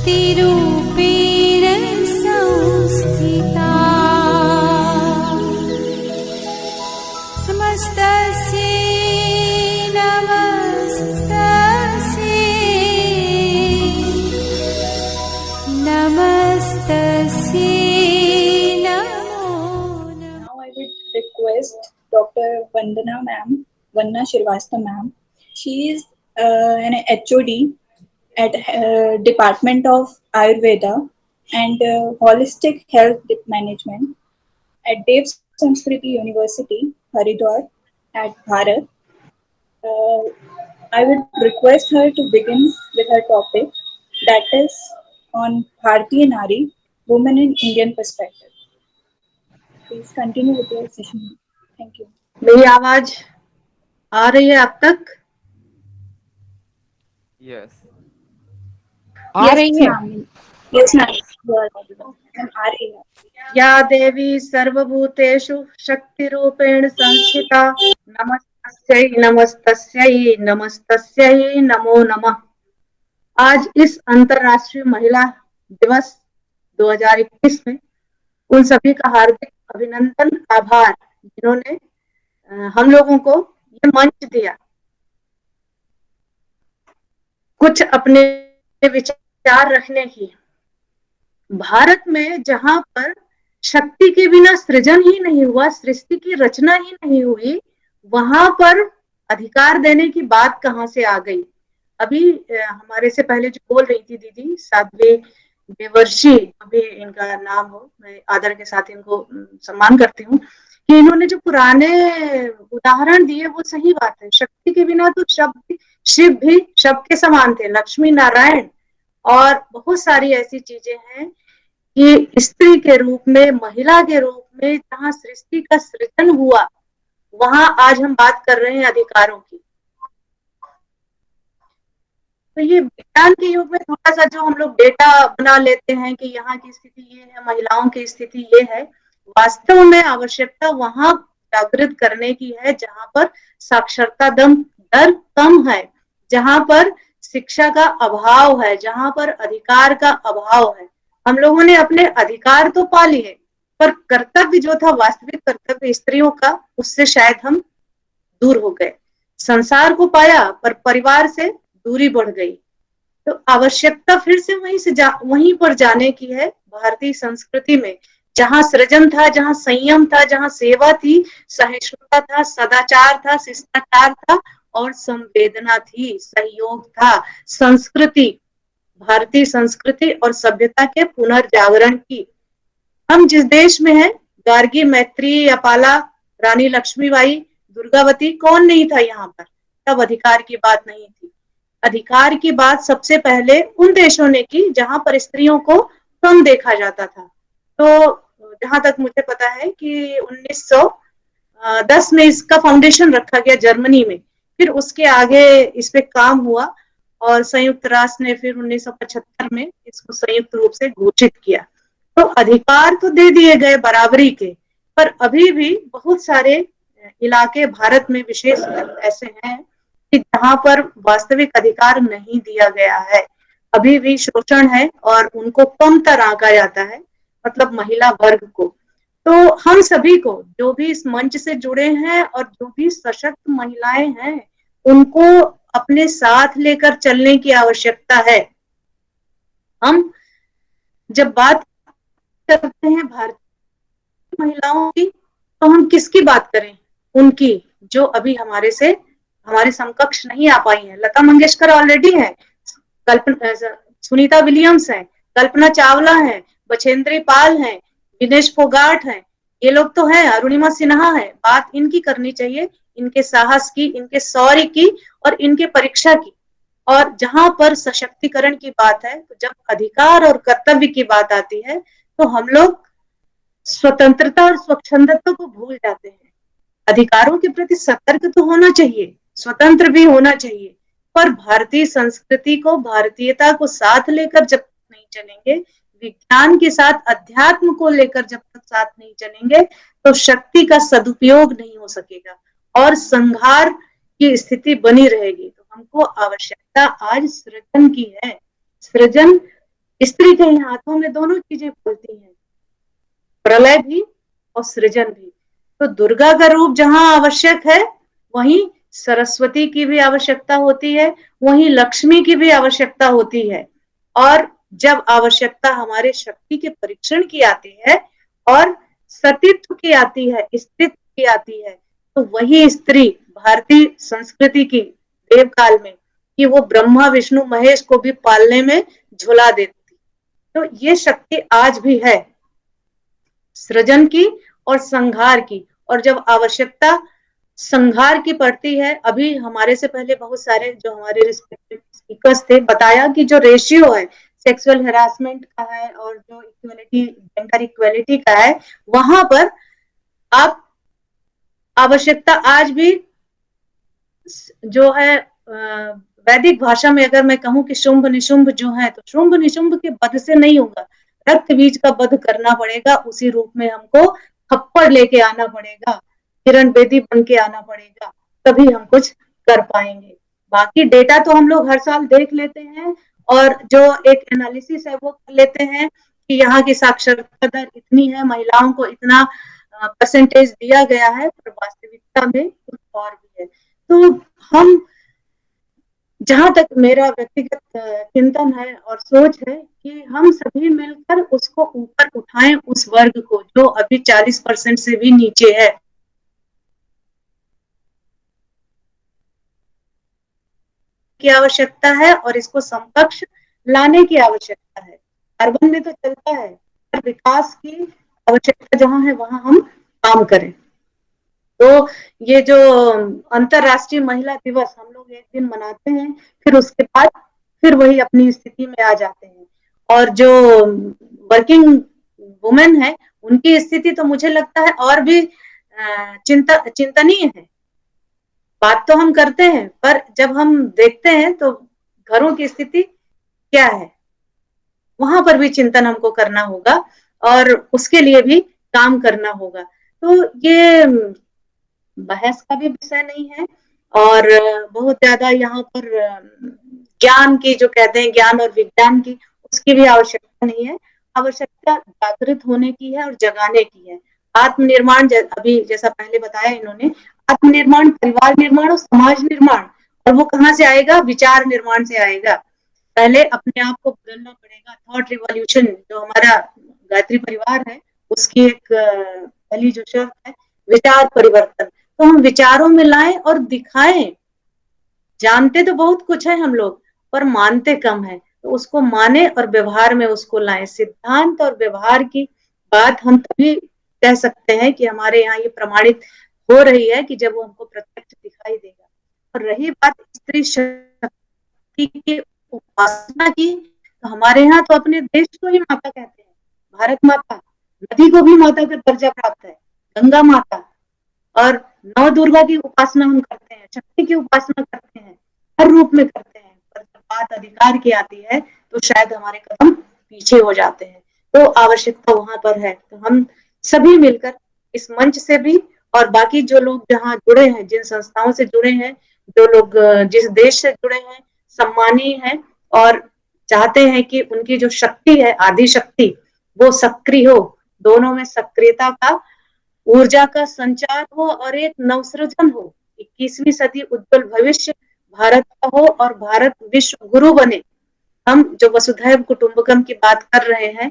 शक्तिरूपेण संस्थिता नमस्तस्यै नमस्तस्यै नमस्तस्यै नमो नमः. Now I would request Dr. Vanna Shrivastava ma'am. She is an HOD at Department of Ayurveda and Holistic Health Management at Dev Sanskriti University, Haridwar at Bharat. I would request her to begin with her topic, that is on Bharatiya Nari, Women in Indian Perspective. Please continue with your session. Thank you. मेरी आवाज आ रही है अब तक? Yes. आ रही है? Yes, ma'am. You are audible. Ma'am, आ रही है. या देवी सर्वभूतेषु शक्तिरूपेण संस्थिता नमस्तस्यै नमस्तस्यै नमस्तस्यै नमो नमः. आज इस अंतरराष्ट्रीय महिला दिवस 2021 में उन सभी का हार्दिक अभिनंदन, आभार जिन्होंने हम लोगों को ये मंच दिया कुछ अपने विचार रखने की. भारत में जहां पर शक्ति के बिना सृजन ही नहीं हुआ, सृष्टि की रचना ही नहीं हुई, वहां पर अधिकार देने की बात कहां से आ गई. अभी हमारे से पहले जो बोल रही थी दीदी साध्वी देवर्षि, अभी इनका नाम हो, मैं आदर के साथ इनको सम्मान करती हूँ, कि इन्होंने जो पुराने उदाहरण दिए वो सही बात है. शक्ति के बिना तो शिव भी शव के समान थे, लक्ष्मी नारायण और बहुत सारी ऐसी चीजें हैं कि स्त्री के रूप में, महिला के रूप में जहाँ सृष्टि का सृजन हुआ, वहां आज हम बात कर रहे हैं अधिकारों की. तो ये विज्ञान के युग में थोड़ा सा जो हम लोग डेटा बना लेते हैं कि यहाँ की स्थिति ये है, महिलाओं की स्थिति ये है, वास्तव में आवश्यकता वहां जागृत करने की है जहां पर साक्षरता दर कम है, जहां पर शिक्षा का अभाव है, जहां पर अधिकार का अभाव है. हम लोगों ने अपने अधिकार तो पा लिए, पर कर्तव्य जो था, वास्तविक कर्तव्य स्त्रियों का, उससे शायद हम दूर हो गए. संसार को पाया पर परिवार से दूरी बढ़ गई. तो आवश्यकता फिर से वहीं पर जाने की है. भारतीय संस्कृति में जहां सृजन था, जहां संयम था, जहां सेवा थी, सहिष्णुता था, सदाचार था, शिष्टाचार था और संवेदना थी, सहयोग था. संस्कृति, भारतीय संस्कृति और सभ्यता के पुनर्जागरण की. हम जिस देश में हैं, गार्गी, मैत्री, अपाला, रानी लक्ष्मीबाई, दुर्गावती, कौन नहीं था यहाँ पर? तब अधिकार की बात नहीं थी. अधिकार की बात सबसे पहले उन देशों ने की जहां पर स्त्रियों को कम देखा जाता था. तो जहां तक मुझे पता है कि 1910 में इसका फाउंडेशन रखा गया जर्मनी में, फिर उसके आगे इस पे काम हुआ और संयुक्त राष्ट्र ने फिर 1975 में इसको संयुक्त रूप से घोषित किया. तो अधिकार तो दे दिए गए बराबरी के, पर अभी भी बहुत सारे इलाके भारत में विशेष ऐसे हैं कि जहां पर वास्तविक अधिकार नहीं दिया गया है. अभी भी शोषण है और उनको कमतर आंका जाता है, मतलब महिला वर्ग को. तो हम सभी को, जो भी इस मंच से जुड़े हैं और जो भी सशक्त महिलाएं हैं, उनको अपने साथ लेकर चलने की आवश्यकता है. हम जब बात करते हैं भारतीय महिलाओं की, तो हम किसकी बात करें? उनकी जो अभी हमारे समकक्ष नहीं आ पाई है. लता मंगेशकर ऑलरेडी है, सुनीता विलियम्स है, कल्पना चावला है, बछेंद्री पाल है, विनेश फोगाट है, ये लोग तो हैं, अरुणिमा सिन्हा है. बात इनकी करनी चाहिए, इनके साहस की, इनके शौर्य की और इनके परीक्षा की. और जहां पर सशक्तिकरण की बात है, तो जब अधिकार और कर्तव्य की बात आती है, तो हम लोग स्वतंत्रता और स्वच्छंदता को भूल जाते हैं. अधिकारों के प्रति सतर्क तो होना चाहिए, स्वतंत्र भी होना चाहिए, पर भारतीय संस्कृति को, भारतीयता को साथ लेकर जब तक नहीं चलेंगे, विज्ञान के साथ अध्यात्म को लेकर जब तक साथ नहीं चलेंगे, तो शक्ति का सदुपयोग नहीं हो सकेगा और संघार की स्थिति बनी रहेगी. तो हमको आवश्यकता आज सृजन की है. सृजन स्त्री के हाथों में दोनों चीजें पलती हैं, प्रलय भी और सृजन भी। तो दुर्गा का रूप जहां आवश्यक है, वहीं सरस्वती की भी आवश्यकता होती है, वहीं लक्ष्मी की भी आवश्यकता होती है। और जब आवश्यकता हमारे शक्ति के परीक्षण की आती है और सतीत्व की आती है, स्त्रीत्व की आती है, तो वही स्त्री भारतीय संस्कृति की देव काल में कि वो ब्रह्मा विष्णु महेश को भी पालने में झुला देती। तो ये शक्ति आज भी है, सृजन की और संहार की। और जब आवश्यकता संहार की पड़ती है, अभी हमारे से पहले बहुत सारे जो हमारे रिस्पेक्टिव स्पीकर्स थे, बताया कि जो रेशियो है सेक्सुअल हेरासमेंट का है और जो इक्वलिटी, जेंडर इक्वलिटी का है, वहां पर आप आवश्यकता आज भी जो है वैदिक भाषा में अगर मैं कहूं कि शुंभ निशुंभ जो है, तो शुंभ निशुंभ के वध से नहीं होगा, रक्त बीज का वध करना पड़ेगा, उसी रूप में हमको थप्पड़ लेके आना पड़ेगा, किरण बेदी बन के आना पड़ेगा, तभी हम कुछ कर पाएंगे। बाकी डेटा तो हम लोग हर साल देख लेते हैं और जो एक एनालिसिस है वो कर लेते हैं कि यहाँ की साक्षरता दर इतनी है, महिलाओं को इतना परसेंटेज दिया गया है, पर वास्तविकता में कुछ और भी है। तो हम, जहां तक मेरा व्यक्तिगत चिंतन है और सोच है कि हम सभी मिलकर उसको ऊपर उठाएं, उस वर्ग को जो अभी 40% से भी नीचे है। की आवश्यकता है और इसको समकक्ष लाने की आवश्यकता है। अर्बन में तो चलता है, पर विकास की आवश्यकता जहां है वहां हम काम करें। तो ये जो अंतरराष्ट्रीय महिला दिवस हम लोग एक दिन मनाते हैं, फिर उसके बाद फिर वही अपनी स्थिति में आ जाते हैं। और जो वर्किंग वुमेन है, उनकी स्थिति तो मुझे लगता है और भी चिंतनीय है। बात तो हम करते हैं, पर जब हम देखते हैं तो घरों की स्थिति क्या है, वहां पर भी चिंतन हमको करना होगा और उसके लिए भी काम करना होगा। तो ये बहस का भी विषय नहीं है और बहुत ज्यादा यहाँ पर ज्ञान की, जो कहते हैं ज्ञान और विज्ञान की, उसकी भी आवश्यकता नहीं है। आवश्यकता जागृत होने की है और जगाने की है। आत्मनिर्माण, अभी जैसा पहले बताया इन्होंने, आत्मनिर्माण, परिवार निर्माण और समाज निर्माण, और वो कहाँ से आएगा? विचार निर्माण से आएगा। पहले अपने आप को बदलना पड़ेगा। थॉट रिवॉल्यूशन, जो हमारा गायत्री परिवार है, उसकी एक पहली जो शर्त है विचार परिवर्तन। तो हम विचारों में लाएं और दिखाएं। जानते तो बहुत कुछ है हम लोग, पर मानते कम है, तो उसको माने और व्यवहार में उसको लाएं। सिद्धांत और व्यवहार की बात हम तभी कह सकते हैं कि हमारे यहाँ ये प्रमाणित हो रही है कि जब वो हमको प्रत्यक्ष दिखाई देगा। और रही बात स्त्री शक्ति की उपासना की, तो हमारे यहाँ तो अपने देश को ही माता कहते हैं, भारत माता। नदी को भी माता का दर्जा प्राप्त है, गंगा माता। और नव दुर्गा की उपासना हम करते हैं, शक्ति की उपासना करते हैं, हर रूप में करते हैं, पर जब बात अधिकार की आती है तो शायद हमारे कदम पीछे हो जाते हैं। तो आवश्यकता वहां पर है। तो हम सभी मिलकर इस मंच से भी, और बाकी जो लोग जहाँ जुड़े हैं, जिन संस्थाओं से जुड़े हैं, जो लोग जिस देश से जुड़े हैं, सम्मानीय है और चाहते हैं कि उनकी जो शक्ति है, आदि शक्ति, वो सक्रिय हो, दोनों में सक्रियता का, ऊर्जा का संचार हो और एक नवसृजन हो। 21वीं सदी उज्जवल भविष्य भारत का हो और भारत विश्व गुरु बने। हम जो वसुधैव कुटुंबकम की बात कर रहे हैं,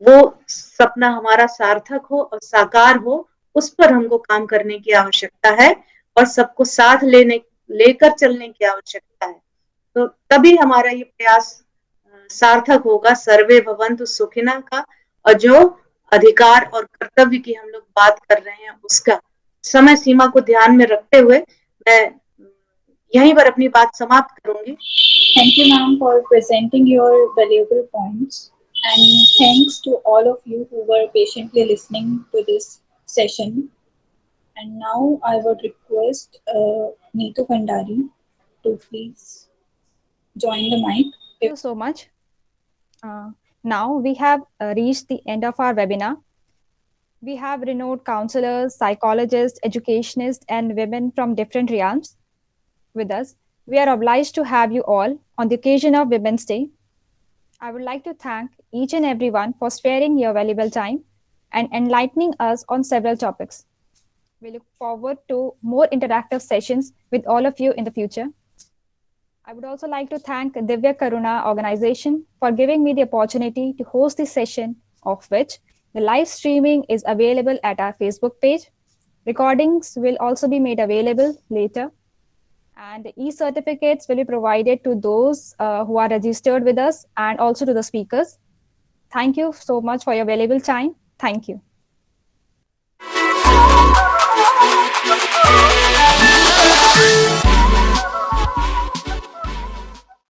वो सपना हमारा सार्थक हो और साकार हो, उस पर हमको काम करने की आवश्यकता है और सबको साथ लेकर चलने की आवश्यकता है। तो तभी हमारा ये प्रयास सार्थक होगा। सर्वे भवन्तु सुखिनः का, और जो अधिकार और कर्तव्य की हम लोग बात कर रहे हैं, उसका समय सीमा को ध्यान में रखते हुए मैं यहीं पर अपनी बात समाप्त करूंगी। Thank you, ma'am, for presenting your valuable points, and thanks to all of you who were patiently listening to this session. And now I would request Neetu Bhandari to please join the mic. Thank you so much. Now we have reached the end of our webinar. We have renowned counselors, psychologists, educationists, and women from different realms with us. We are obliged to have you all on the occasion of Women's Day. I would like to thank each and everyone for sparing your valuable time and enlightening us on several topics. We look forward to more interactive sessions with all of you in the future. I would also like to thank Divya Karuna organization for giving me the opportunity to host this session, of which the live streaming is available at our Facebook page. Recordings will also be made available later, and e-certificates will be provided to those who are registered with us and also to the speakers. Thank you so much for your valuable time. Thank you.